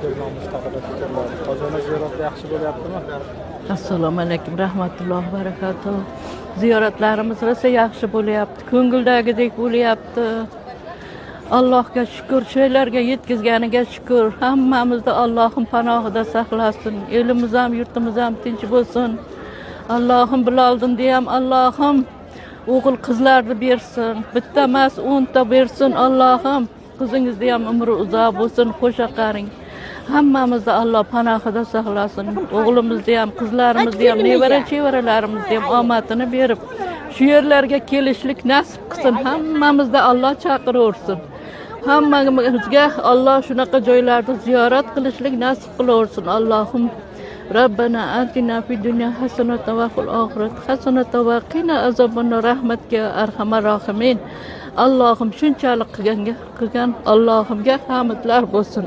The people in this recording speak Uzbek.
termamiz haqida fikrlar. Qozona ziyorati yaxshi bo'lyaptimi? Assalomu alaykum, rahmatullohi va barakatuh. Ziyoratlarimiz rosa yaxshi bo'lyapti. Ko'ngildagidek bo'lyapti. Allohga shukr, şeylarga yetkazganiga shukr. Hammamizni Allohim panohida saqlasin. Elimiz ham, yurtimiz ham tinch bo'lsin. Allohim Bilolni ham Allohim o'g'il qizlarni bersin. Bitta emas, 10 ta bersin Allohim. Qizingizni ham umri uzoq bo'lsin, qo'sha qaring. Hammamizni Alloh panohida saqlasin. O'g'limizni ham, qizlarimizni ham, nevara-chevaralarimizga ham omadini berib, shu yerlarga kelishlik nasib qilsin. Hammamizni Alloh chaqiraversin. Hammamizga Alloh shunaqa joylarni ziyorat qilishlik nasib qilaversin. Allohim Rabbana atina fid dunya hasanatan va fil oxirati hasanatan va qina azobannar rahmatga arhamar rohimin. Allohim shunchalik qilgan Allohimga hamdlar bo'lsin.